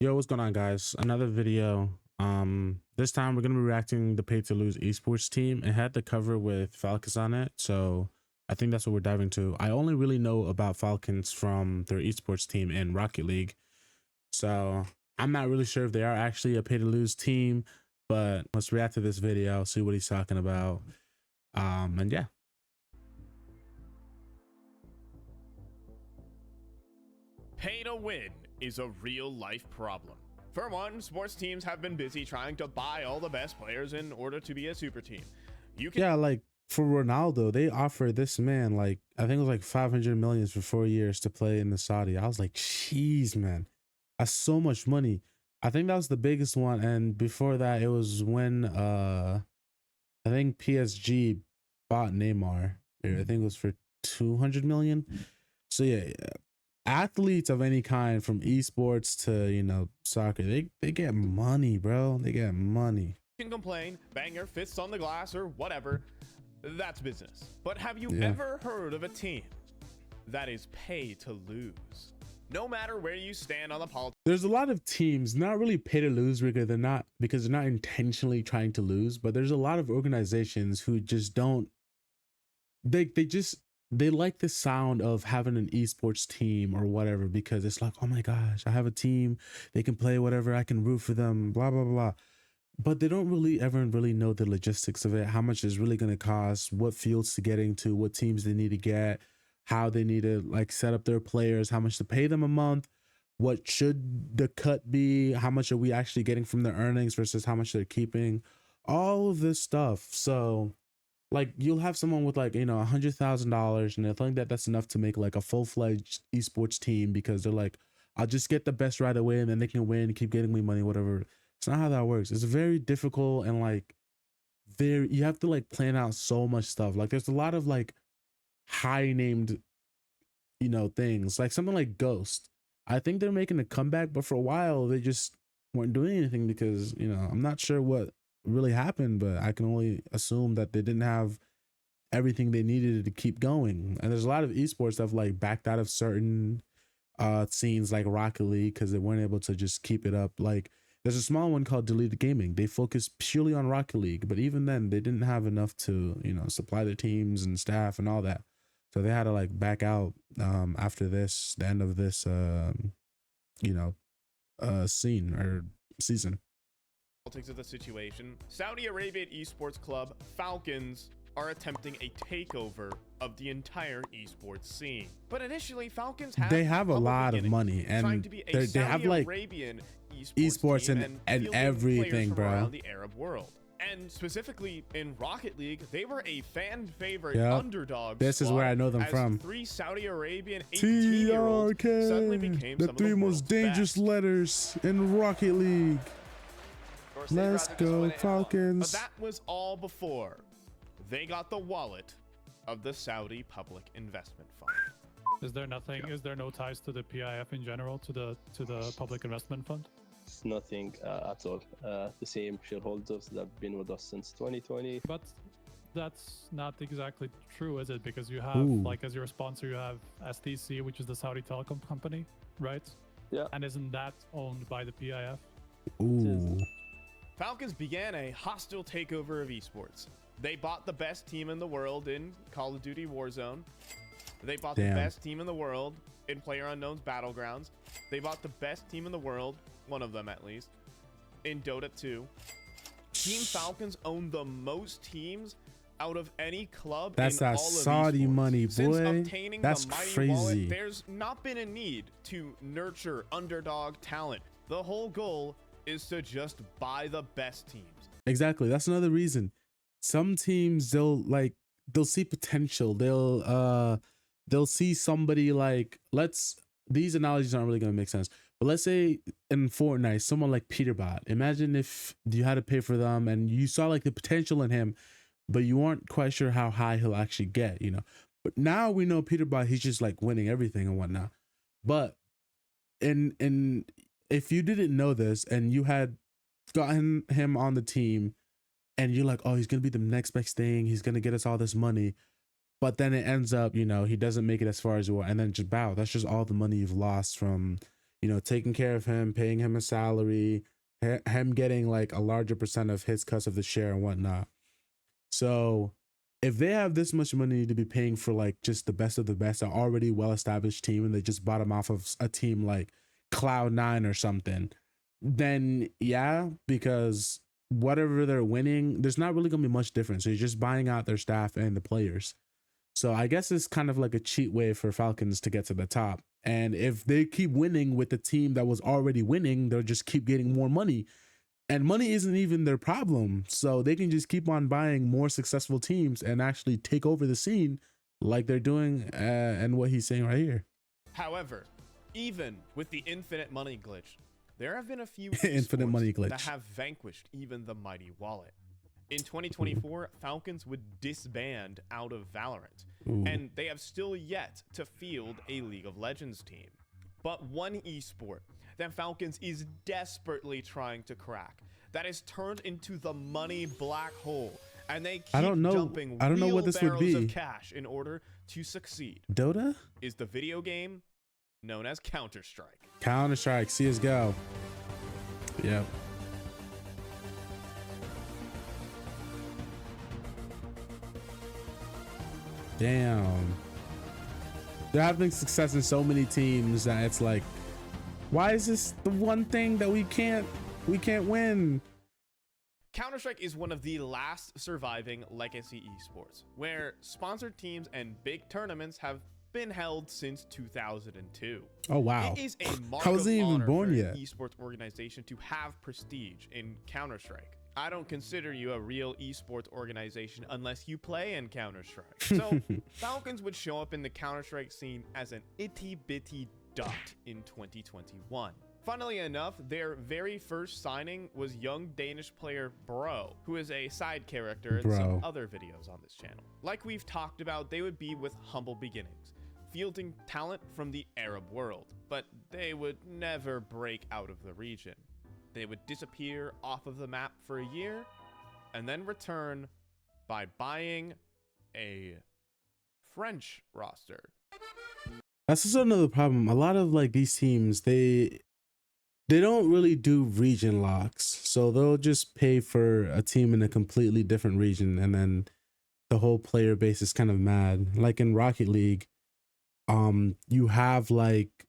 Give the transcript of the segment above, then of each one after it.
Yo, what's going on, guys? Another video. This time we're gonna be reacting the pay to lose esports team. It had the cover with Falcons on it, so I think that's what we're diving to. I only really know about Falcons from their esports team in Rocket League, so I'm not really sure if they are actually a pay to lose team. But let's react to this video, see what he's talking about. And yeah. Pay to win is a real life problem. For one, sports teams have been busy trying to buy all the best players in order to be a super team. Yeah, like for Ronaldo, they offered this man like I think it was like 500 million for 4 years to play in the Saudi. I was like, jeez, man, that's so much money. I think that was the biggest one, and before that, it was when I think PSG bought Neymar. I think it was for 200 million. So yeah, athletes of any kind, from esports to soccer, they get money, bro. They get money. Can complain, bang your fists on the glass or whatever. That's business. But have you Yeah. ever heard of a team that is pay to lose? No matter where you stand on the politics. There's a lot of teams not really pay to lose because they're not intentionally trying to lose, but there's a lot of organizations who just don't they like the sound of having an esports team or whatever, because it's like, oh my gosh, I have a team, they can play whatever, I can root for them, blah blah blah. But they don't really ever really know the logistics of it, how much it's really going to cost, what fields to get into, what teams they need to get, how they need to like set up their players, how much to pay them a month, what should the cut be, how much are we actually getting from their earnings versus how much they're keeping, all of this stuff. So like you'll have someone with like $100,000 and they think that that's enough to make like a full-fledged esports team, because they're like, I'll just get the best right away and then they can win and keep getting me money, whatever. It's not how that works. It's very difficult, and like you have to like plan out so much stuff. Like there's a lot of like high named things, like something like Ghost. I think they're making a comeback, but for a while they just weren't doing anything because I'm not sure what really happened, but I can only assume that they didn't have everything they needed to keep going. And there's a lot of esports that have like backed out of certain scenes like Rocket League because they weren't able to just keep it up. Like there's a small one called Deleted Gaming. They focus purely on Rocket League, but even then they didn't have enough to supply their teams and staff and all that, so they had to like back out after the end of this scene or season. Politics of the situation, Saudi Arabian esports club Falcons are attempting a takeover of the entire esports scene. But initially, Falcons They have a lot of money, and they have like Arabian esports and everything, bro. Around the Arab world. And specifically in Rocket League, they were a fan favorite underdog. This is where I know them from. 3 Saudi Arabian 18-year-olds suddenly became the 3 most dangerous letters in Rocket League. Let's go Falcons. But that was all before they got the wallet of the Saudi Public Investment Fund. Is there no ties to the PIF in general, to the Public Investment Fund? It's nothing at all. The same shareholders that have been with us since 2020. But that's not exactly true, is it? Because you have, like, as your sponsor, you have STC, which is the Saudi telecom company, right? Yeah. And isn't that owned by the PIF? Ooh. Falcons began a hostile takeover of esports. They bought the best team in the world in Call of Duty Warzone. They bought the best team in the world in PlayerUnknown's Battlegrounds. They bought the best team in the world, one of them at least, in Dota 2. Team Falcons own the most teams out of any club. That's in that all of Saudi esports. money, Since boy. obtaining That's the mighty crazy. wallet, there's not been a need to nurture underdog talent. The whole goal is to just buy the best teams. Exactly. That's another reason. Some teams, they'll see potential. They'll see somebody like, these analogies aren't really gonna make sense, but let's say in Fortnite, someone like Peterbot. Imagine if you had to pay for them and you saw like the potential in him, but you weren't quite sure how high he'll actually get, But now we know Peterbot, he's just like winning everything and whatnot. But if you didn't know this and you had gotten him on the team and you're like, oh, he's gonna be the next best thing, he's gonna get us all this money, but then it ends up he doesn't make it as far as you want, and then just bow, that's just all the money you've lost from you know, taking care of him, paying him a salary, him getting like a larger percent of his cuts of the share and whatnot. So if they have this much money to be paying for like just the best of the best, an already well-established team, and they just bought him off of a team like Cloud9 or something, then yeah, because whatever they're winning, there's not really gonna be much difference. So you're just buying out their staff and the players. So I guess it's kind of like a cheat way for Falcons to get to the top. And if they keep winning with the team that was already winning, they'll just keep getting more money. And money isn't even their problem. So they can just keep on buying more successful teams and actually take over the scene like they're doing, and what he's saying right here. However, even with the infinite money glitch, there have been a few infinite money glitch that have vanquished even the mighty wallet. In 2024, Falcons would disband out of Valorant, and they have still yet to field a League of Legends team. But one esport that Falcons is desperately trying to crack, that is turned into the money black hole, and they keep dumping real barrels of cash in order to succeed. Dota? Is the video game known as Counter-Strike. Counter-Strike, CSGO. Yep. Damn. They're having success in so many teams that it's like, why is this the one thing that we can't win? Counter-Strike is one of the last surviving legacy esports, where sponsored teams and big tournaments have been held since 2002. Oh wow. It is a mark I of wasn't even honor born for an yet. esports organization to have prestige in Counter-Strike. I don't consider you a real esports organization unless you play in Counter-Strike. So Falcons would show up in the Counter-Strike scene as an itty-bitty dot in 2021. Funnily enough, their very first signing was young Danish player Bro, who is a side character in some other videos on this channel. Like we've talked about, they would be with humble beginnings, fielding talent from the Arab world, but they would never break out of the region. They would disappear off of the map for a year and then return by buying a French roster. That's also another problem. A lot of like these teams, they don't really do region locks. So they'll just pay for a team in a completely different region, and then the whole player base is kind of mad. Like in Rocket League, you have like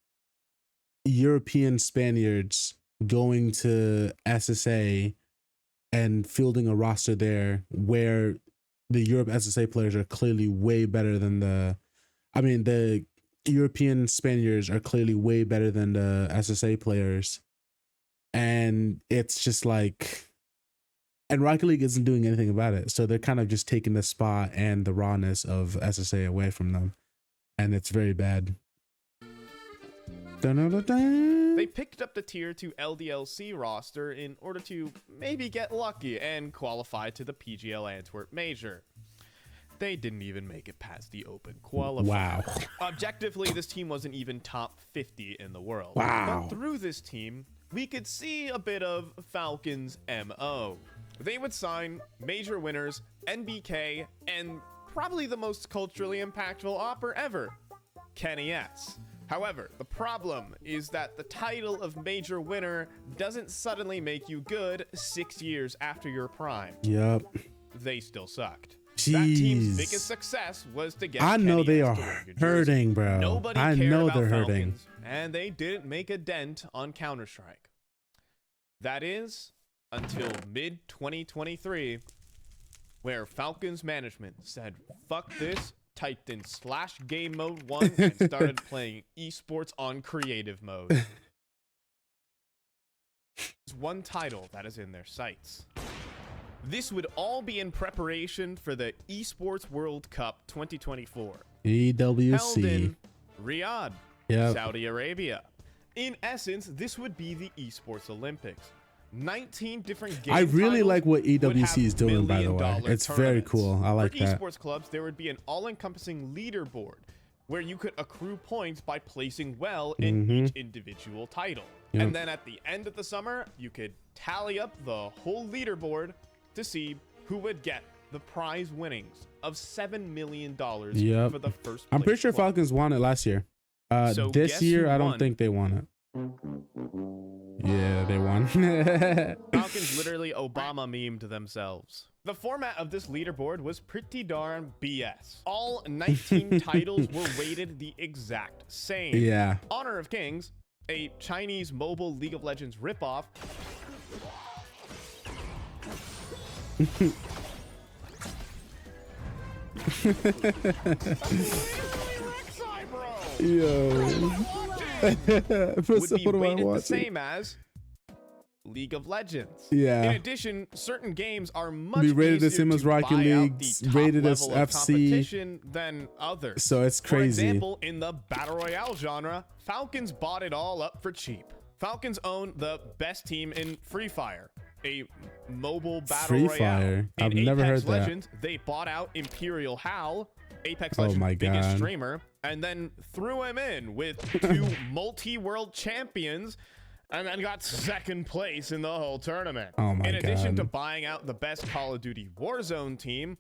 European Spaniards going to SSA and fielding a roster there where the Europe SSA players are clearly way better than the European Spaniards are clearly way better than the SSA players. And it's just like, and Rocket League isn't doing anything about it. So they're kind of just taking the spot and the rawness of SSA away from them. And it's very bad. They picked up the tier 2 LDLC roster in order to maybe get lucky and qualify to the PGL Antwerp Major. They didn't even make it past the open qualifier. Wow. Objectively, this team wasn't even top 50 in the world. Wow. But through this team, we could see a bit of Falcons' MO. They would sign major winners, NBK, and probably the most culturally impactful opera ever, Kenny S. However, the problem is that the title of major winner doesn't suddenly make you good 6 years after your prime. Yep. They still sucked. Jeez. That team's biggest success was to get I know Kenny they S are to wear your hurting, jersey. bro. Nobody I cared know about they're Falcons, hurting. and they didn't make a dent on Counter-Strike. That is until mid-2023, where Falcons management said, fuck this, typed in /game mode 1 and started playing esports on creative mode. There's one title that is in their sights. This would all be in preparation for the Esports World Cup 2024. EWC. Held in Riyadh, Yep. Saudi Arabia. In essence, this would be the Esports Olympics. 19 different games. I really like what EWC is doing, by the way. It's very cool. I like that. For esports clubs, there would be an all-encompassing leaderboard where you could accrue points by placing well in each individual title. Yep. And then at the end of the summer, you could tally up the whole leaderboard to see who would get the prize winnings of $7 million for the first place. I'm pretty sure Falcons won it last year. So this guess year, who I don't won? think they won it. Yeah, they won. Falcons literally Obama memed themselves. The format of this leaderboard was pretty darn BS. All 19 titles were weighted the exact same. Yeah. Honor of Kings, a Chinese mobile League of Legends ripoff, Yo. would be weighted the same as League of Legends. Yeah. In addition, certain games are much Be rated the easier same to as Rocket buy out Leagues, the top rated as level of FC. competition than others. So it's For crazy. example, in the Battle Royale genre, Falcons bought it all up for cheap. Falcons own the best team in Free Fire, a mobile battle Free royale. Fire? In I've never Apex heard that. Legends, they bought out Imperial Hal, Apex Oh Legends' my biggest God. streamer, and then threw him in with 2 multi-world champions, and then got second place in the whole tournament. Oh my In addition God. to buying out the best Call of Duty Warzone team,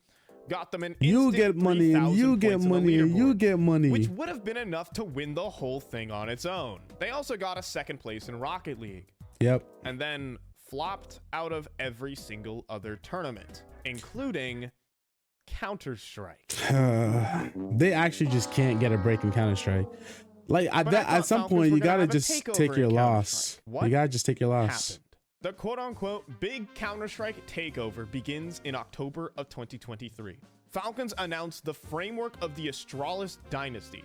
got them an You instant get money and 3,000 you get points in the money and you leaderboard, get money. which would have been enough to win the whole thing on its own. They also got a second place in Rocket League, Yep. and then flopped out of every single other tournament, including Counter-Strike. They actually just can't get a break in Counter-Strike. Like But I at thought some Falcons point were you gonna gotta have a just takeover take your in loss. Counter-Strike. What You gotta just take your loss. Happened? The quote-unquote big Counter-Strike takeover begins in October of 2023. Falcons announced the framework of the Astralis dynasty.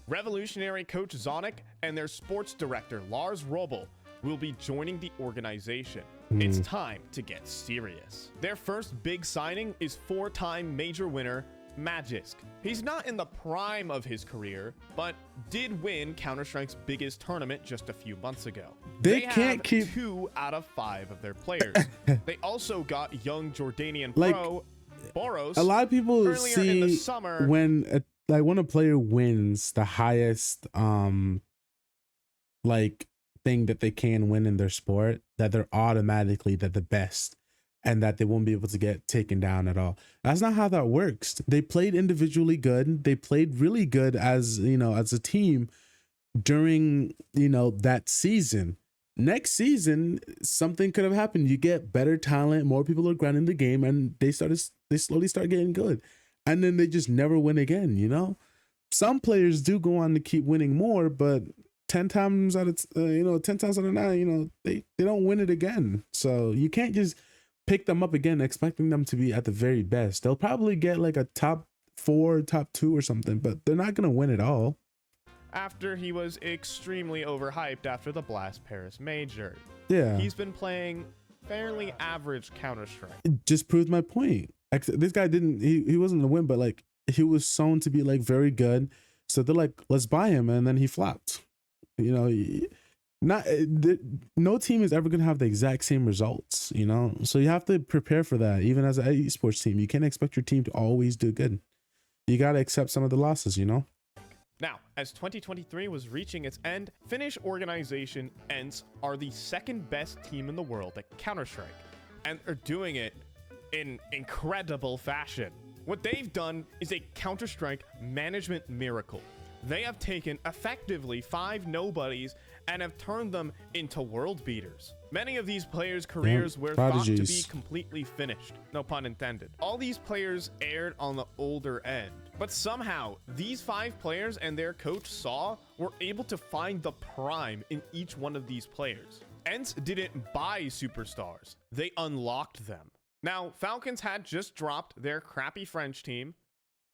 Revolutionary coach Zonic and their sports director Lars Robel will be joining the organization. It's time to get serious. Their first big signing is 4-time major winner Magisk. He's not in the prime of his career, but did win Counter-Strike's biggest tournament just a few months ago. They have can't keep 2 out of 5 of their players. They also got young Jordanian Like, pro Boros. a lot of people Earlier in the see summer- when when a player wins the highest like thing that they can win in their sport, that they're automatically the best and that they won't be able to get taken down at all. That's not how that works. They played individually good. They played really good as, as a team during, that season. Next season, something could have happened. You get better talent, more people are grinding the game, and they slowly start getting good. And then they just never win again, Some players do go on to keep winning more, but 10 times out of 10 times out of 9, they don't win it again. So you can't just pick them up again expecting them to be at the very best. They'll probably get like a top 4, top 2 or something, but they're not going to win it all. After he was extremely overhyped after the Blast Paris Major. Yeah. He's been playing fairly average Counter-Strike. It just proved my point. This guy he wasn't a win, but like he was shown to be like very good. So they're like, let's buy him. And then he flopped. No team is ever going to have the exact same results, So you have to prepare for that. Even as an esports team, you can't expect your team to always do good. You got to accept some of the losses, Now, as 2023 was reaching its end, Finnish organization ENCE are the second best team in the world at Counter-Strike, and are doing it in incredible fashion. What they've done is a Counter-Strike management miracle. They have taken effectively 5 nobodies and have turned them into world beaters. Many of these players' careers were thought to be prodigies. completely finished, no pun intended. All these players aired on the older end, but somehow these 5 players and their coach Saw were able to find the prime in each one of these players. ENCE didn't buy superstars, they unlocked them. Now, Falcons had just dropped their crappy French team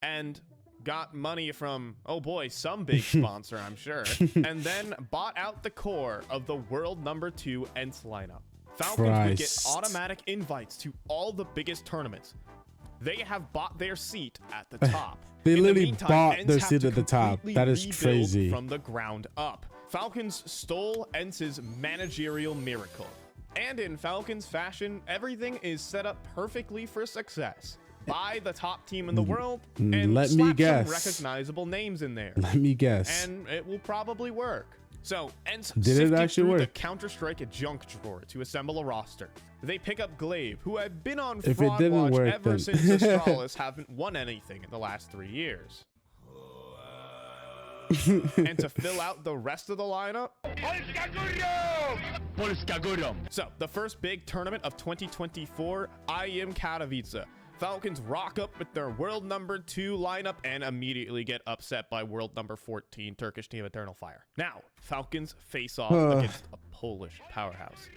and got money from, oh boy, some big sponsor, I'm sure, and then bought out the core of the world #2 ENCE lineup. Falcons would get automatic invites to all the biggest tournaments. They have bought their seat at the top. They In the literally meantime, bought ENCE their have seat to at the top. completely That is rebuild crazy. from the ground up. Falcons stole ENCE's managerial miracle. And in Falcons fashion, everything is set up perfectly for success. Buy the top team in the world and Let me slap guess. some recognizable names in there. Let me guess. And it will probably work. So, ENCE Did it sifted actually through the work? Counter-Strike junk drawer to assemble a roster. They pick up Glaive, who have been on If it Fraud didn't Watch work, ever then- since Astralis haven't won anything in the last 3 years. And to fill out the rest of the lineup, so the first big tournament of 2024, IEM Katowice. Falcons rock up with their world number 2 lineup and immediately get upset by world number 14 Turkish team Eternal Fire. Now, Falcons face off against a Polish powerhouse.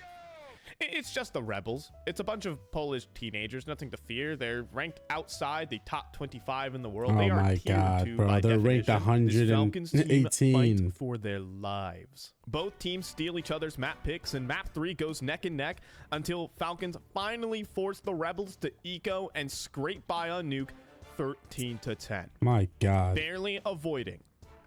It's just the Rebels. It's a bunch of Polish teenagers, nothing to fear. They're ranked outside the top 25 in the world. Oh they are my tier God, 2 bro. by They're ranked definition. This Falcons team 118. fight for their lives. Both teams steal each other's map picks, and map 3 goes neck and neck until Falcons finally force the Rebels to eco and scrape by a nuke 13-10. My God. Barely avoiding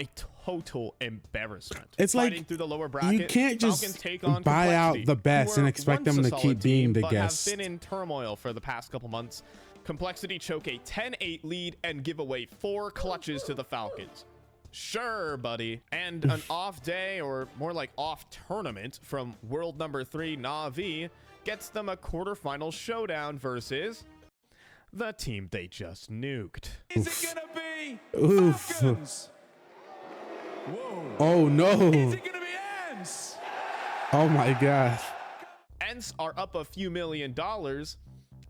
a total embarrassment. It's Fighting like through the lower bracket, you can't Falcons just take on buy out Complexity, the best who and were expect them once to a keep solid being team, the but guest. have been in turmoil for the past couple months. Complexity choke a 10-8 lead and give away 4 clutches to the Falcons. Sure, buddy. And an off day, or more like off tournament, from world number 3 Na'Vi gets them a quarterfinal showdown versus the team they just nuked. Is it gonna be Oof. Falcons? Whoa. Oh no. Is it gonna be Ants? Oh my God. Ents are up a few $1 million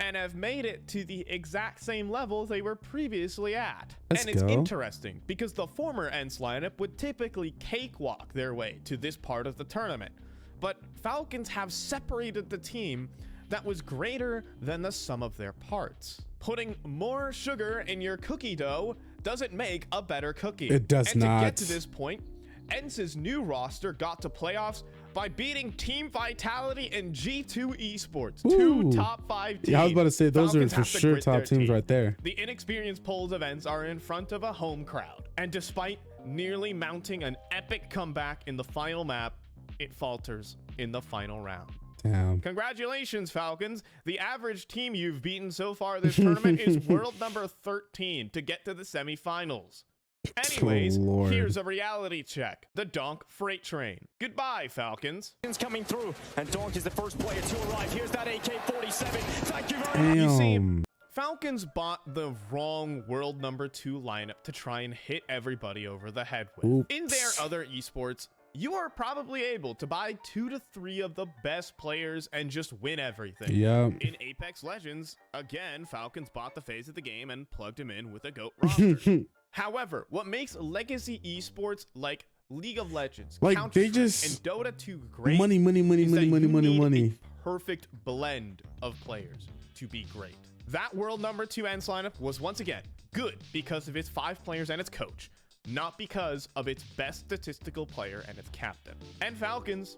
and have made it to the exact same level they were previously at. Let's and it's go. interesting because the former Ents lineup would typically cakewalk their way to this part of the tournament. But Falcons have separated the team that was greater than the sum of their parts. Putting more sugar in your cookie dough doesn't make a better cookie. It does and not. to get to this point, Ents' new roster got to playoffs by beating Team Vitality and G2 Esports, Ooh. 2 top 5 teams. Yeah, I was about to say those Falcons are for have to sure grit top their teams teeth. right there. The inexperienced Poles events are in front of a home crowd, and despite nearly mounting an epic comeback in the final map, it falters in the final round. Damn. Congratulations, Falcons. The average team you've beaten so far this tournament is world number 13 to get to the semifinals. Anyways, Lord. here's a reality check. The Donk Freight Train. Goodbye, Falcons. Coming through, and Donk is the first player to arrive. Here's that AK-47. Thank you very much. You see, Damn. Falcons bought the wrong world number 2 lineup to try and hit everybody over the head with. Oops. In their other esports, you are probably able to buy 2 to 3 of the best players and just win everything. Yeah. In Apex Legends, again, Falcons bought the phase of the game and plugged him in with a GOAT roster. However, what makes legacy esports like League of Legends, Like, they Counter-Strike, just- and Dota 2 great Money, money, money, is money, that money, you money, need money. a perfect blend of players to be great. That world number 2 Ents lineup was once again good because of its 5 players and its coach, not because of its best statistical player and its captain. And Falcons,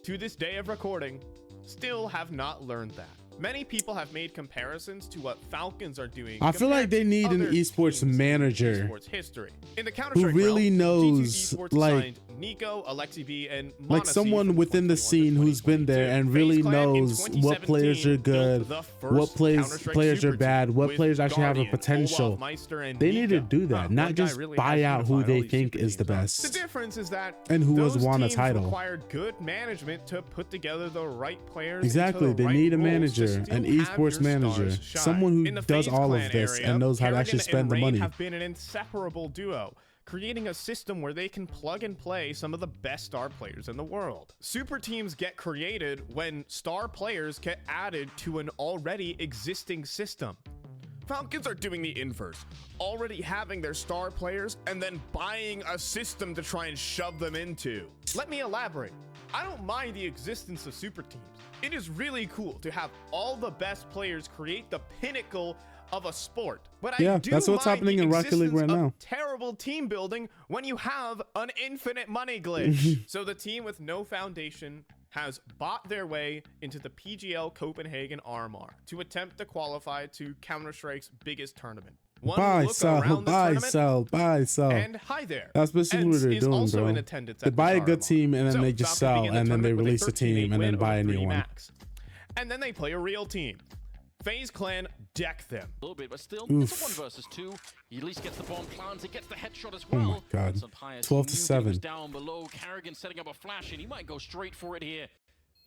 to this day of recording, still have not learned that. Many people have made comparisons to what Falcons are doing. I feel like compared they to need an other esports teams in manager esports history. In the Counter-Strike really realm, knows, G2 Esports like- signed Nico, Alexi B, and Like Monasi someone from within the 2021 to scene who's been there 2022. and really FaZe Clan in knows what players are 2017 good, built the what first players Counter-Strike players are super bad, team what with players actually have a Guardian, potential. Olaf Meister, and They need to Nika. do that, One not guy just really buy has out who unified they all these think super is the teams, huh? best. The difference is that And who has those won a teams title. required good management to put together the right players. Exactly, into the they right need a roles to manager, still an have your esports manager, stars shine. someone who In the does FaZe all Clan of this area, and knows how to Kerrigan actually spend and the Rain money. have been an inseparable duo, creating a system where they can plug and play some of the best star players in the world. Super teams get created when star players get added to an already existing system. Falcons are doing the inverse, already having their star players and then buying a system to try and shove them into. Let me elaborate. I don't mind the existence of super teams. It is really cool to have all the best players create the pinnacle of a sport. But I Yeah, do that's what's mind happening the in Rocket League existence right of now. terrible team building when you have an infinite money glitch. So the team with no foundation has bought their way into the PGL Copenhagen RMR to attempt to qualify to Counter-Strike's biggest tournament. One Buy, look sell, around the buy, tournament, sell, buy, sell. and hi there. That's basically what Ents they're is doing, also bro. in attendance They at buy this a good RMR. team and then So they just Falcons sell begin the and then they tournament with a release a 13-8 team and win then buy a over new 3 one. Max. And then they play a real team. FaZe Clan deck them. A little bit, but still, Oof. it's a 1 versus 2. He at least gets the bomb planted, gets the headshot as Oh well. my God. Sampayas 12 to knew that he 7. was down below. Kerrigan setting up a flash, and he might go straight for it here.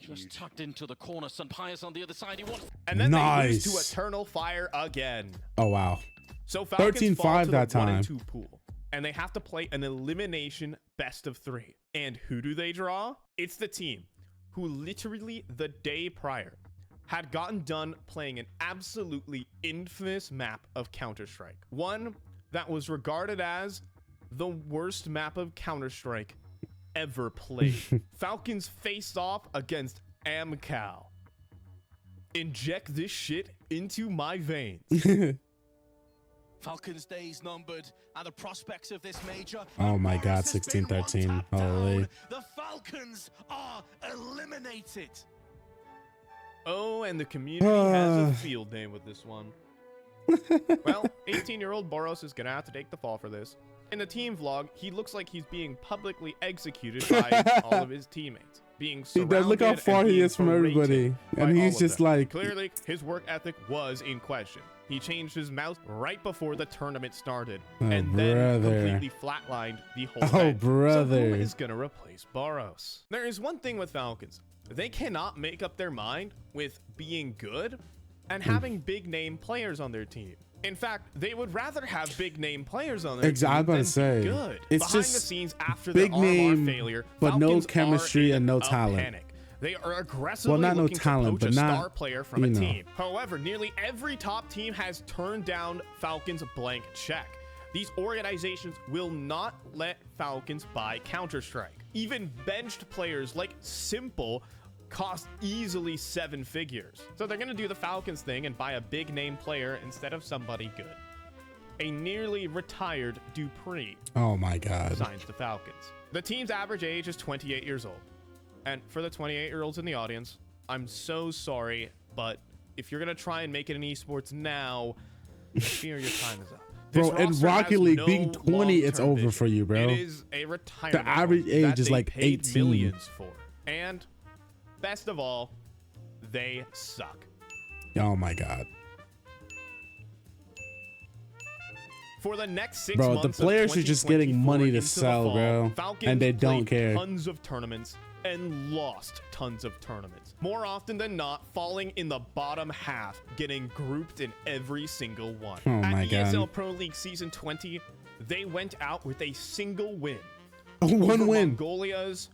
Just tucked into the corner. Sampayas on the other side. He wants. And then they lose Nice. to Eternal Fire again. Oh wow. So Falcons 13-5 fall to that the 1 time. and 2 pool. and they have to play an elimination best of 3. And who do they draw? It's the team who literally the day prior had gotten done playing an absolutely infamous map of Counter-Strike. One that was regarded as the worst map of Counter-Strike ever played. Falcons faced off against Amcal. Inject this shit into my veins. Falcons days numbered, and the prospects of this major. Oh my God, 16-13. Holy. The Falcons are eliminated. Oh, and the community has a field name with this one. Well, 18-year-old Boros is gonna have to take the fall for this. In the team vlog, he looks like he's being publicly executed by all of his teammates. Being surrounded, does look how far he is from everybody, and he's just like, clearly his work ethic was in question. He changed his mouse right before the tournament started, and then completely flatlined the whole event. So who is gonna replace Boros? There is one thing with Falcons: they cannot make up their mind with being good and having big name players on their team. In fact, they would rather have big name players on their team I was about than to say, be good. it's Behind just the scenes after big the RMR name, failure, but no Falcons chemistry are and no in a talent. panic. They are aggressively Well, not no looking talent, to poach but a not, star player from a you know. team. However, nearly every top team has turned down Falcons' blank check. These organizations will not let Falcons buy Counter-Strike. Even benched players like Simple cost easily 7 figures. So they're going to do the Falcons thing and buy a big name player instead of somebody good. A nearly retired Dupree oh my God, signs the Falcons. The team's average age is 28 years old. And for the 28-year-olds in the audience, I'm so sorry, but if you're going to try and make it an esports now, I fear your time is up. bro. In Rocket League, being 20, it's over for you, bro. It is a retirement. The average age that is they like paid 18. millions for. And best of all, they suck. Oh my God. For the next 6 Bro, months the players are just getting money to into the sell, fall, bro, Falcons and they don't played care. Tons of tournaments and lost tons of tournaments. More often than not, falling in the bottom half, getting grouped in every single one. Oh my At God. ESL Pro League Season 20, they went out with a single win. One over win. Mongolia's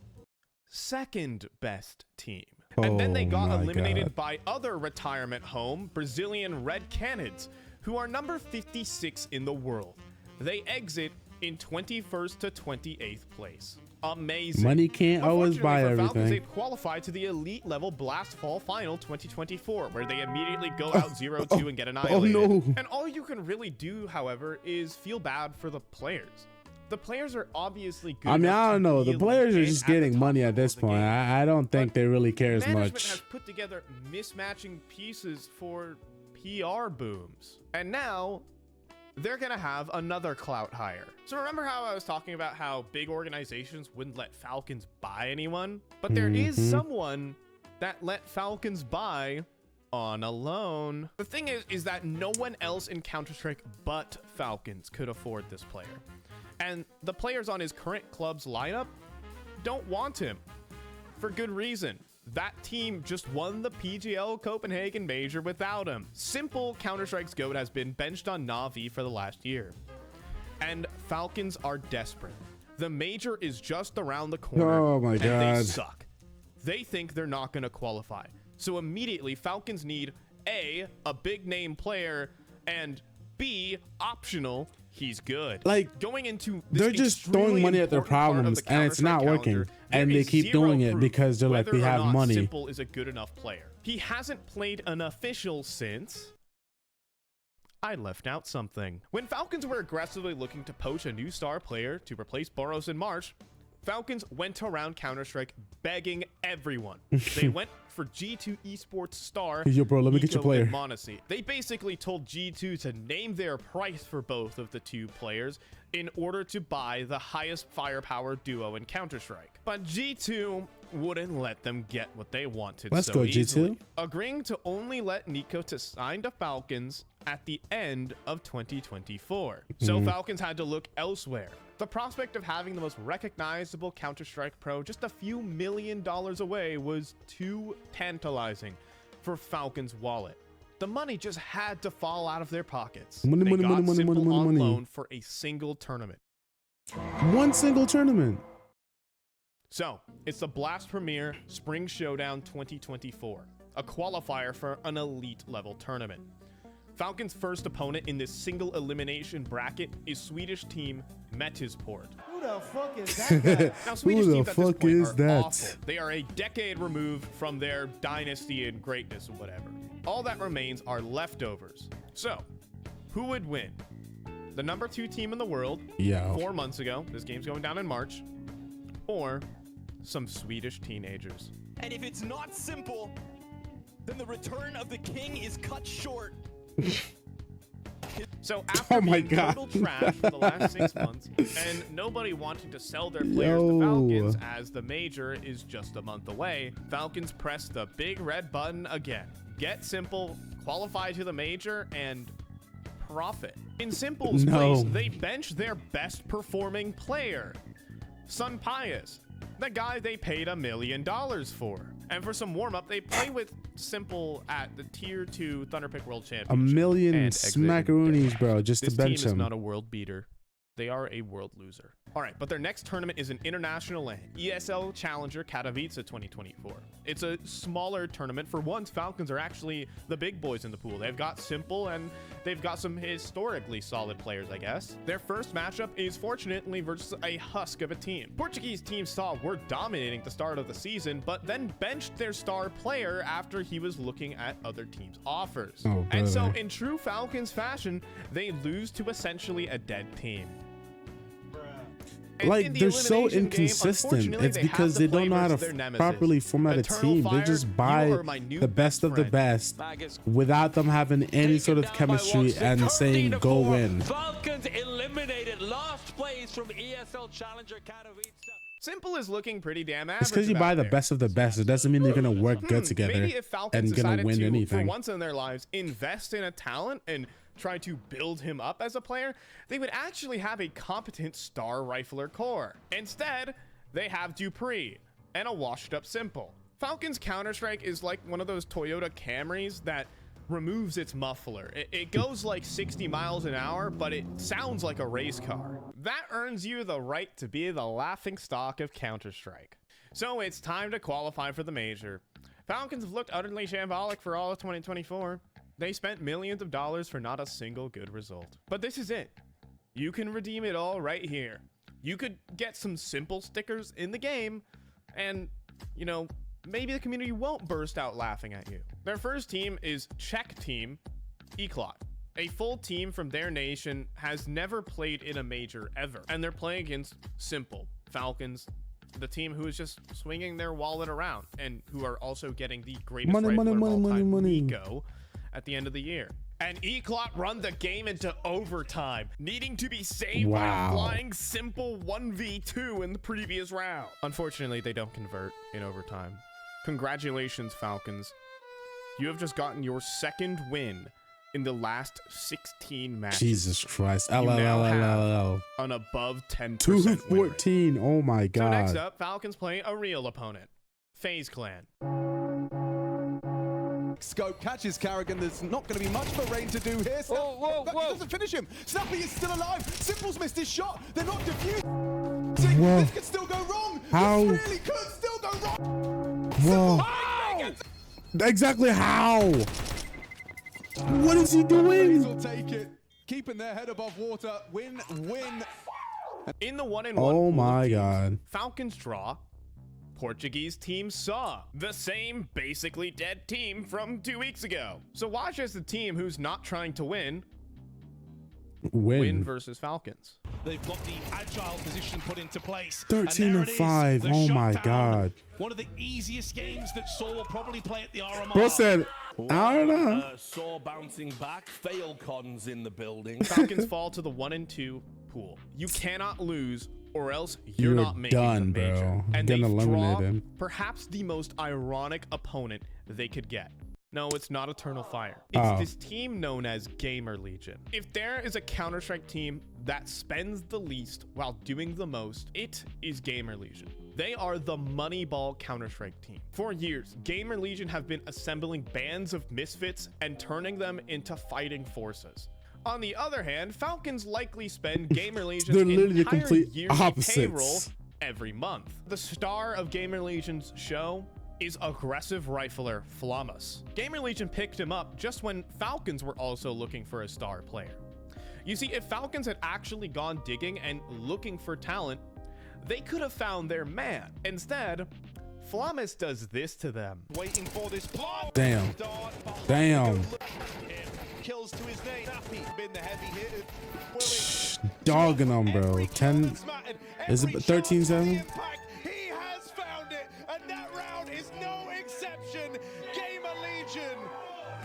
second best team. And then they got my eliminated God. by other retirement home, Brazilian Red Canids, who are number 56 in the world. They exit in 21st to 28th place. Amazing. Money can't always buy Unfortunately for Falcons, everything. they qualified to the elite level Blast Fall Final 2024, where they immediately go out 0-2 and get annihilated. Oh no. And all you can really do, however, is feel bad for the players. The players are obviously good. I mean, enough I to don't know. be The players are elite just at the getting top money at level this of the point. game. I don't think they really care as Management much. has put together mismatching pieces for PR booms. And now they're going to have another clout hire. So remember how I was talking about how big organizations wouldn't let Falcons buy anyone? But there is someone that let Falcons buy on a loan. The thing is that no one else in Counter-Strike but Falcons could afford this player. And the players on his current club's lineup don't want him. For good reason. That team just won the PGL Copenhagen Major without him. Simple Counter-Strike's GOAT has been benched on Na'Vi for the last year. And Falcons are desperate. The major is just around the corner. Oh my and they God. suck. They think they're not going to qualify. So immediately Falcons need A, a big name player, and B, optional, he's good. Like, going into this they're just extremely throwing money at their important part of problems, the and it's not Counter-Strike working. calendar, And there they is keep zero doing it proof because they're like, whether we or have not money. Simple is a good enough player. He hasn't played an official since... I left out something. When Falcons were aggressively looking to poach a new star player to replace Boros in March, Falcons went around Counter-Strike begging everyone. They went for G2 Esports star Yo, bro, let me get your Nico player. Monesi. They basically told G2 to name their price for both of the two players in order to buy the highest firepower duo in Counter-Strike. But G2 wouldn't let them get what they wanted Let's so go, G2. easily, agreeing to only let Nico to sign to Falcons at the end of 2024. So Falcons had to look elsewhere. The prospect of having the most recognizable Counter-Strike pro just a few $1 million away was too tantalizing for Falcons' wallet. The money just had to fall out of their pockets. Money, They money, got money, money, Simple money, money, on money. loan for a single tournament. One single tournament. So, it's the Blast Premier Spring Showdown 2024, a qualifier for an elite level tournament. Falcons' first opponent in this single elimination bracket is Swedish team Metisport. Who the fuck is that guy? Now, Swedish Who the teams at this fuck point is are that? awful. They are a decade removed from their dynasty and greatness or whatever. All that remains are leftovers. So, who would win? The number 2 team in the world 4 months ago, this game's going down in March, or some Swedish teenagers? And if it's not simple, then the return of the king is cut short. So after being total trash for the last 6 months and nobody wanting to sell their players to Falcons as the major is just a month away, Falcons press the big red button again. Get Simple, qualify to the major, and profit. In Simple's place, they bench their best performing player, Sun Pius, the guy they paid $1 million for. And for some warm-up, they play with Simple at the Tier 2 Thunderpick World Championship. $1 million smackaroonies, bro, just to bench This team is him. not a world beater. They are a world loser. All right, but their next tournament is an international land, ESL Challenger Katowice 2024. It's a smaller tournament. For once, Falcons are actually the big boys in the pool. They've got Simple and they've got some historically solid players, I guess. Their first matchup is fortunately versus a husk of a team. Portuguese team Saw were dominating the start of the season, but then benched their star player after he was looking at other teams' offers. And so in true Falcons fashion, they lose to essentially a dead team. Like, they're so inconsistent. It's because they don't know how to properly format a team. They just buy the best of the best without them having any sort of chemistry and saying go win. Falcons eliminated last place from ESL Challenger Katowice. Simple is looking pretty damn average. It's because you buy the best of the best. It doesn't mean they're gonna work good together Maybe if Falcons and gonna decided win to, anything. for once in their lives, invest in a talent and try to build him up as a player, they would actually have a competent star rifler core. Instead, they have Dupree and a washed up Simple. Falcons Counter-Strike is like one of those Toyota Camrys that removes its muffler. It goes like 60 miles an hour, but it sounds like a race car. That earns you the right to be the laughing stock of Counter-Strike. So it's time to qualify for the major. Falcons have looked utterly shambolic for all of 2024. They spent millions of dollars for not a single good result. But this is it. You can redeem it all right here. You could get some Simple stickers in the game and, you know, maybe the community won't burst out laughing at you. Their first team is Czech team Eklot. A full team from their nation has never played in a major ever. And they're playing against Simple, Falcons, the team who is just swinging their wallet around and who are also getting the greatest rifler of all time, Nico, at the end of the year. And Eklot run the game into overtime, needing to be saved by a flying Simple 1v2 in the previous round. Unfortunately, they don't convert in overtime. Congratulations, Falcons. You have just gotten your second win in the last 16 matches. Jesus Christ. You now have an above 10% 2-14. Oh my god. So next up, Falcons play a real opponent, FaZe Clan. Scope catches Carrigan. There's not going to be much for Rain to do here. Whoa. He doesn't finish him. Snappy is still alive. Simple's missed his shot. They're not defused. This could still go wrong. How? This really could still go wrong. Whoa. Exactly how? What is he doing? Will take it. Keeping their head above water. Win. In the 1-1 oh my god. Falcons draw. Portuguese team Saw, the same basically dead team from 2 weeks ago. So watch as the team who's not trying to win versus Falcons. They've got the agile position put into place. 13-5. Oh my god. One of the easiest games that Saw will probably play at the RMR. Bro said, I don't know. Saw bouncing back. Fail cons in the building. Falcons fall to the 1-2 pool. You cannot lose, or else you're not making done, the major. bro. And Getting they draw eliminated. perhaps the most ironic opponent they could get. No, it's not Eternal Fire. It's this team known as Gamer Legion. If there is a Counter-Strike team that spends the least while doing the most, it is Gamer Legion. They are the Moneyball Counter-Strike team. For years, Gamer Legion have been assembling bands of misfits and turning them into fighting forces. On the other hand, Falcons likely spend Gamer Legion's They're literally the entire complete yearly payroll opposites. every month. The star of Gamer Legion's show is aggressive rifler Flamus. Gamer Legion picked him up just when Falcons were also looking for a star player. You see, if Falcons had actually gone digging and looking for talent, they could have found their man. Instead, Flamus does this to them. Waiting for this plant. Damn. Damn. Kills to his name. Been the heavy hitter. Dogging them, bro. 10. Is it 13-7? He has found it, and that round is no exception. Gamer Legion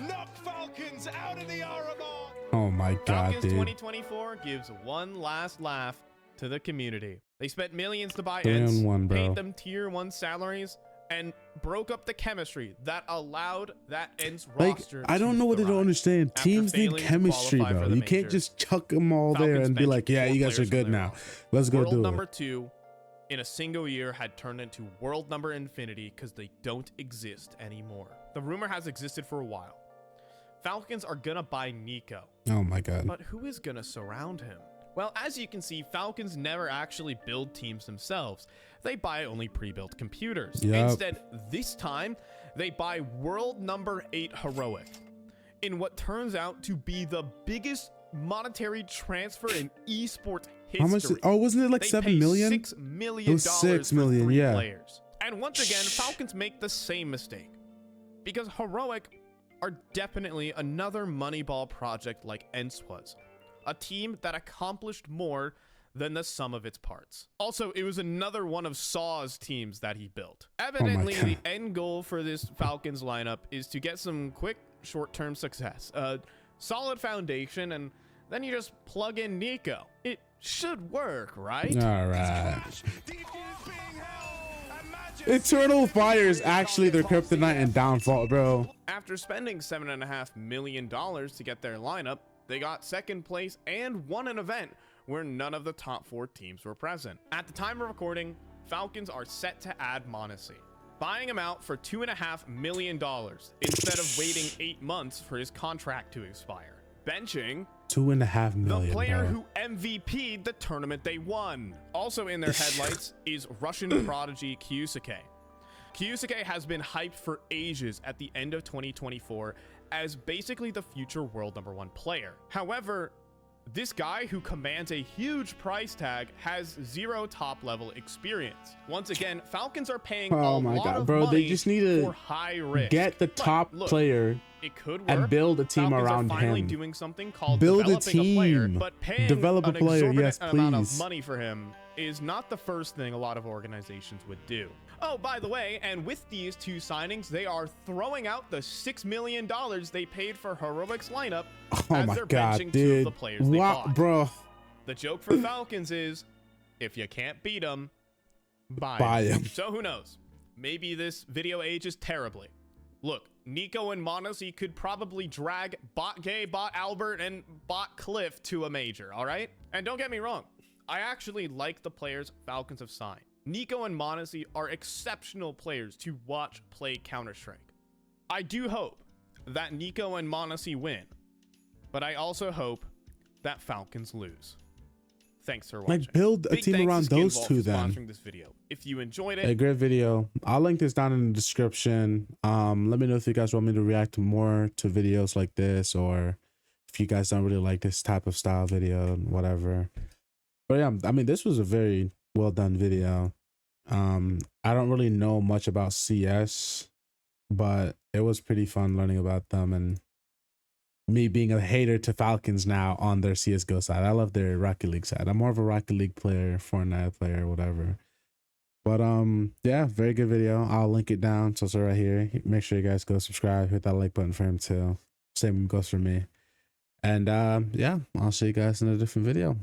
knock Falcons out of the RMR. Oh my god, Falcons dude. 2024 gives one last laugh to the community. They spent millions to buy 3-1, bro. paid them tier 1 salaries, and broke up the chemistry that allowed that Ents Like, roster I don't know what they don't understand. after Teams need failing to chemistry, qualify for bro. the You can't major. just chuck them all there Falcons and be benched like, yeah, 4 you guys are players from good their now. roster. Let's go World do number it. 2 in a single year had turned into world number infinity because they don't exist anymore. The rumor has existed for a while. Falcons are gonna buy Nico. Oh my god. But who is gonna surround him? Well, as you can see, Falcons never actually build teams themselves. They buy only pre-built computers. Yep. Instead, this time, they buy world number 8 Heroic in what turns out to be the biggest monetary transfer in esports history. How much? Oh, wasn't it like They 7 pay million? $6 million It was 6 million, for 3 yeah. players. And once again, Falcons make the same mistake because Heroic are definitely another Moneyball project like Ents was. A team that accomplished more than the sum of its parts. Also, it was another one of Saw's teams that he built. Evidently, God. the end goal for this Falcons lineup is to get some quick short-term success, a solid foundation, and then you just plug in Nico. It should work, right? All right. Eternal Fire is actually their kryptonite and downfall, bro. After spending $7.5 million to get their lineup, they got second place and won an event where none of the top 4 teams were present. At the time of recording, Falcons are set to add Monacy, buying him out for $2.5 million instead of waiting 8 months for his contract to expire. Benching $2.5 million. the player bro. who MVP'd the tournament they won. Also in their headlights is Russian prodigy Kyusuke. Kyusuke has been hyped for ages at the end of 2024 as basically the future world number 1 player. However, this guy who commands a huge price tag has 0 top level experience. Once again, Falcons are paying Oh a my lot god, of bro. money They just need to for high risk. get the But top look, player it could work. and build a team Falcons around are finally him. doing something called Build a developing a player, team. but paying Develop a an player, exorbitant yes, amount of please. money for him is not the first thing a lot of organizations would do. Oh, by the way, and with these 2 signings, they are throwing out the $6 million they paid for Heroic's lineup Oh as my they're god, benching 2 of dude. the players they What, bought. bro? The joke for Falcons is, if you can't beat them, Buy 'em. So who knows? Maybe this video ages terribly. Look, Nico and Monacy could probably drag Bot Gay, Bot Albert, and Bot Cliff to a major, all right? And don't get me wrong, I actually like the players Falcons have signed. Nico and Monacy are exceptional players to watch play Counter-Strike. I do hope that Nico and Monacy win, but I also hope that Falcons lose. Thanks for watching. Like, build a Big team thanks to around those Skinvault 2 for then. sponsoring this video. If you enjoyed it, A great video. I'll link this down in the description. Let me know if you guys want me to react more to videos like this, or if you guys don't really like this type of style video, whatever. But yeah, I mean, this was a very well done video. I don't really know much about CS, but it was pretty fun learning about them, and me being a hater to Falcons now on their CSGO side. I love their Rocket League side. I'm more of a Rocket League player, Fortnite player, whatever. But yeah, very good video. I'll link it down, so it's right here. Make sure you guys go subscribe, hit that like button for him too. Same goes for me. And yeah, I'll see you guys in a different video.